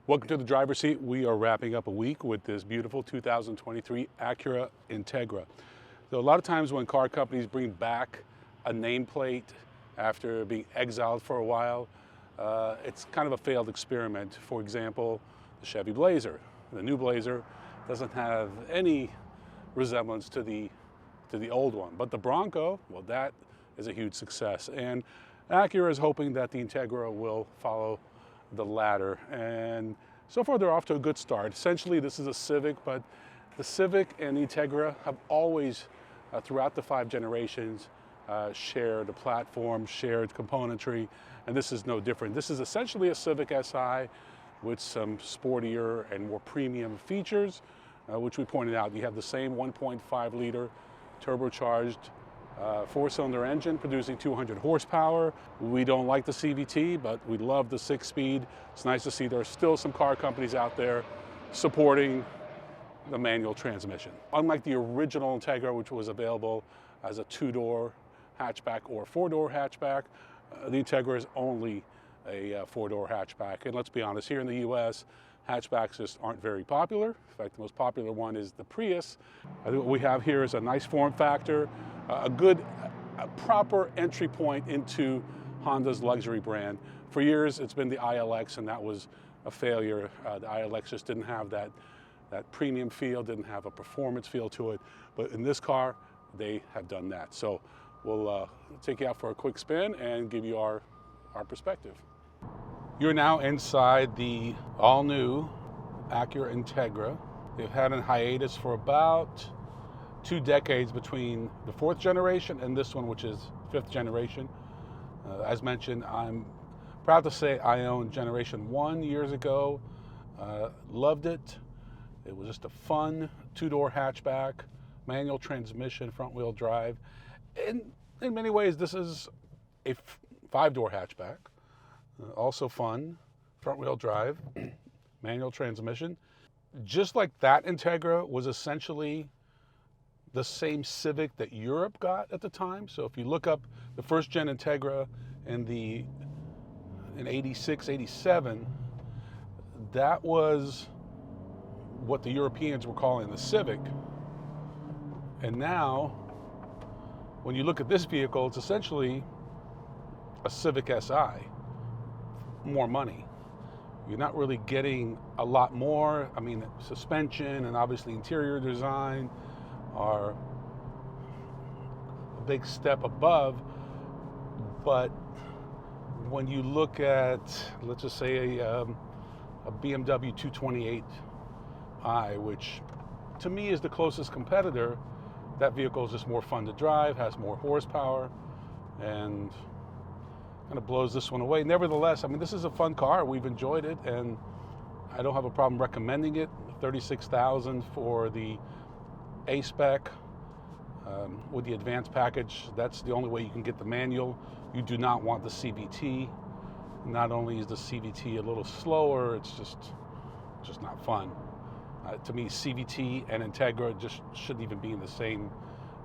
Welcome to the driver's seat. We are wrapping up a week with this beautiful 2023 Acura Integra. So a lot of times when car companies bring back a nameplate after being exiled for a while, it's kind of a failed experiment. For example, the Chevy Blazer. The new Blazer doesn't have any resemblance to the old one. But the Bronco, well, that is a huge success. And Acura is hoping that the Integra will follow the latter, and so far they're off to a good start. Essentially, this is a Civic, but the Civic and Integra have always, throughout the 5 generations, shared a platform, shared componentry, and this is no different. This is essentially a Civic SI with some sportier and more premium features, which we pointed out. You have the same 1.5 liter turbocharged 4-cylinder engine producing 200 horsepower. We don't like the CVT, but we love the 6-speed. It's nice to see there are still some car companies out there supporting the manual transmission. Unlike the original Integra, which was available as a 2-door hatchback or 4-door hatchback, the Integra is only a 4-door hatchback. And let's be honest, here in the US, hatchbacks just aren't very popular. In fact, the most popular one is the Prius. I think what we have here is a nice form factor, a proper entry point into Honda's luxury brand. For years, it's been the ILX, and that was a failure. The ILX just didn't have that premium feel, didn't have a performance feel to it. But in this car, they have done that. So we'll take you out for a quick spin and give you our perspective. You're now inside the all-new Acura Integra. They've had a hiatus for about 2 decades between the 4th generation and this one, which is 5th generation. As mentioned, I'm proud to say I owned generation 1 years ago. Loved it. It was just a fun 2-door hatchback, manual transmission, front-wheel drive. In many ways, this is a 5-door hatchback. Also fun, front-wheel drive, manual transmission. Just like that Integra was essentially the same Civic that Europe got at the time. So if you look up the 1st gen Integra in 86, 87, that was what the Europeans were calling the Civic. And now, when you look at this vehicle, it's essentially a Civic SI. More money. You're not really getting a lot more. I mean, suspension and obviously interior design are a big step above, but when you look at, let's just say a BMW 228i, which to me is the closest competitor, that vehicle is just more fun to drive, has more horsepower, and kind of blows this one away. Nevertheless, I mean, this is a fun car. We've enjoyed it, and I don't have a problem recommending it. $36,000 for the A-Spec with the advanced package. That's the only way you can get the manual. You do not want the CVT. Not only is the CVT a little slower, it's just not fun. To me, CVT and Integra just shouldn't even be in the same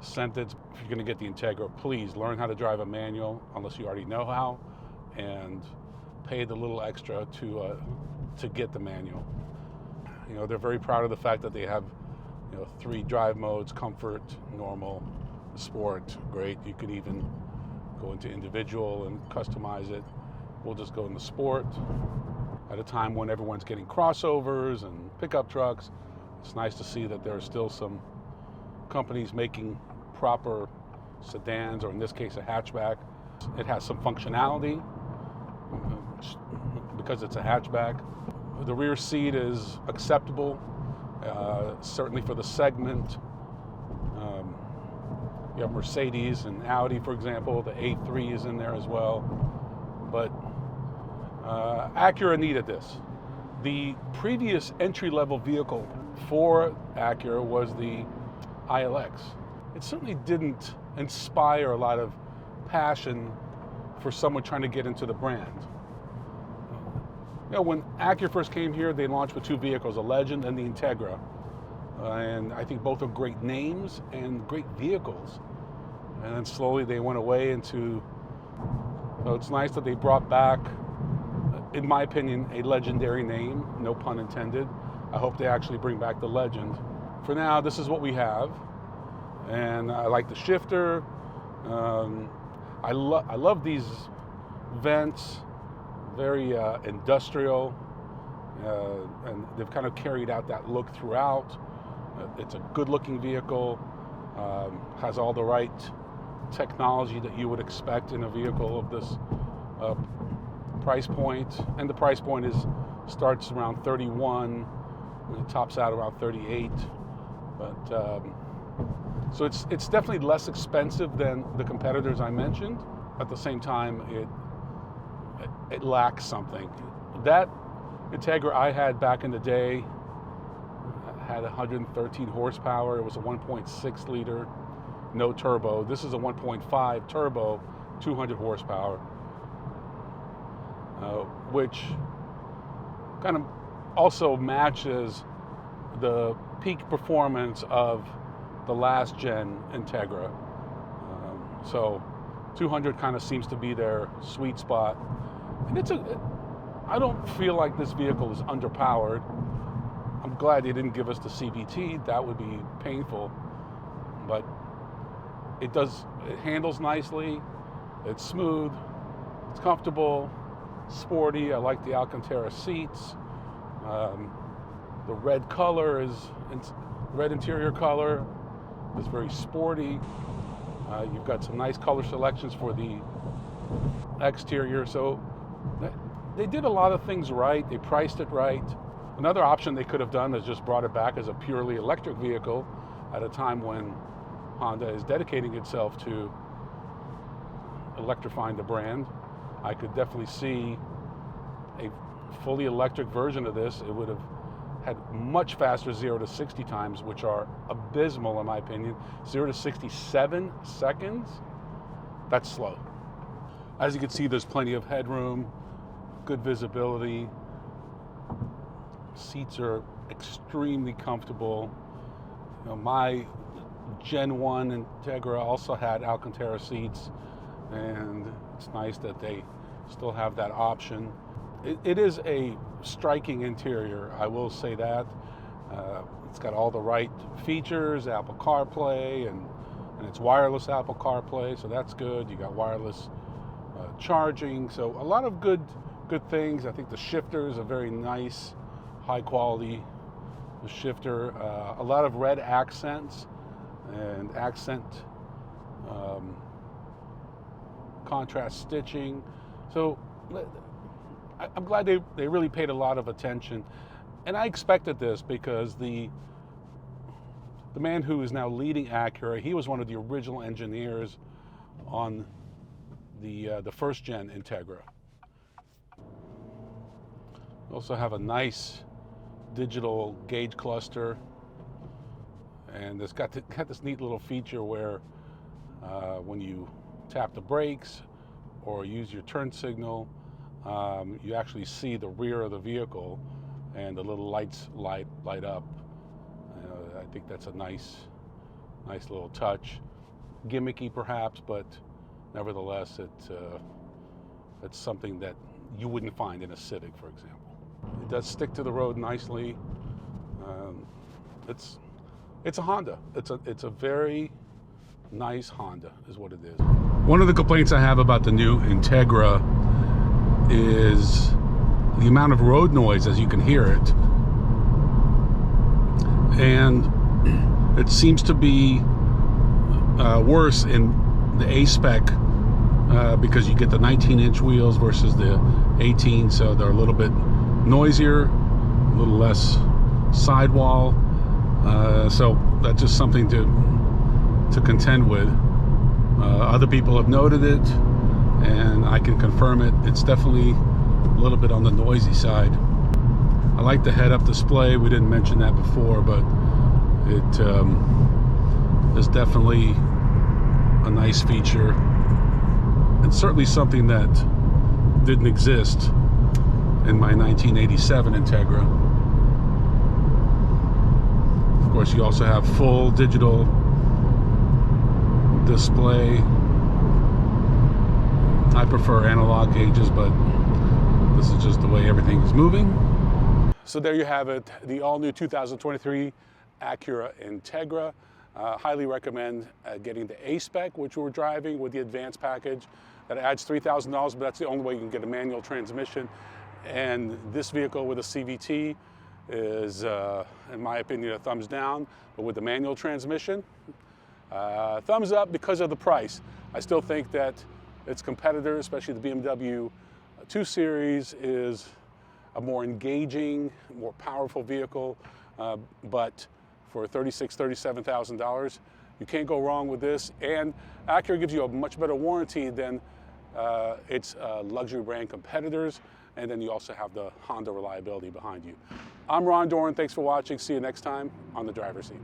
sentence. If you're going to get the Integra, please learn how to drive a manual, unless you already know how, and pay the little extra to get the manual. You know, they're very proud of the fact that they have, 3 drive modes: comfort, normal, sport. Great. You could even go into individual and customize it. We'll just go into sport. At a time when everyone's getting crossovers and pickup trucks, it's nice to see that there are still some companies making proper sedans, or in this case a hatchback. It has some functionality because it's a hatchback. The rear seat is acceptable, certainly for the segment. You have Mercedes and Audi, for example. The A3 is in there as well. But Acura needed this. The previous entry-level vehicle for Acura was the ILX. It certainly didn't inspire a lot of passion for someone trying to get into the brand. When Acura first came here, they launched with 2 vehicles, a Legend and the Integra. And I think both are great names and great vehicles. And then slowly they went away into, it's nice that they brought back in my opinion, a legendary name, no pun intended. I hope they actually bring back the legend. For now, this is what we have. And I like the shifter. I love these vents, very industrial, and they've kind of carried out that look throughout. It's a good-looking vehicle, has all the right technology that you would expect in a vehicle of this price point, and the price point starts around 31, and it tops out around 38. But so it's definitely less expensive than the competitors I mentioned. At the same time, it lacks something. That Integra I had back in the day had 113 horsepower. It was a 1.6 liter, no turbo. This is a 1.5 turbo, 200 horsepower, which kind of also matches the peak performance of the last gen Integra. So 200 kind of seems to be their sweet spot. And I don't feel like this vehicle is underpowered. I'm glad they didn't give us the CVT. That would be painful. But it handles nicely. It's smooth. It's comfortable. Sporty. I like the Alcantara seats. The red color red interior color is very sporty. You've got some nice color selections for the exterior. So they did a lot of things right. They priced it right. Another option they could have done is just brought it back as a purely electric vehicle at a time when Honda is dedicating itself to electrifying the brand. I could definitely see a fully electric version of this. It would have had much faster 0 to 60 times, which are abysmal in my opinion. 0 to 67 seconds, that's slow. As you can see, there's plenty of headroom, good visibility. Seats are extremely comfortable. You know, my Gen 1 Integra also had Alcantara seats, and it's nice that they still have that option. It is a striking interior, I will say that. It's got all the right features, Apple CarPlay, and it's wireless Apple CarPlay, so that's good. You got wireless charging, so a lot of good things. I think the shifter is a very nice, high quality shifter. A lot of red accents and accent contrast stitching. So I'm glad they really paid a lot of attention. And I expected this because the man who is now leading Acura, he was one of the original engineers on the first gen Integra. We also have a nice digital gauge cluster, and it's got this neat little feature where when you tap the brakes or use your turn signal, you actually see the rear of the vehicle and the little lights light up. I think that's a nice little touch. Gimmicky perhaps, but nevertheless it's something that you wouldn't find in a Civic, for example. It does stick to the road nicely. It's a Honda. It's a very nice Honda, is what it is. One of the complaints I have about the new Integra is the amount of road noise, as you can hear it, and it seems to be worse in the A-Spec because you get the 19-inch wheels versus the 18, so they're a little bit noisier, a little less sidewall. So that's just something to contend with. Other people have noted it, and I can confirm it. It's definitely a little bit on the noisy side. I like the head-up display. We didn't mention that before, but it is definitely a nice feature. It's certainly something that didn't exist in my 1987 Integra. Of course, you also have full digital display. I prefer analog gauges, but This is just the way everything is moving. So there you have it, the all-new 2023 Acura Integra. Highly recommend getting the A-Spec, which we're driving with the advanced package. That adds $3,000, but that's the only way you can get a manual transmission. And this vehicle with a CVT is, in my opinion, a thumbs down. But with the manual transmission, thumbs up because of the price. I still think that its competitor, especially the BMW 2 Series, is a more engaging, more powerful vehicle. But for $36,000, $37,000, you can't go wrong with this. And Acura gives you a much better warranty than its luxury brand competitors. And then you also have the Honda reliability behind you. I'm Ron Doran. Thanks for watching. See you next time on The Driver's Seat.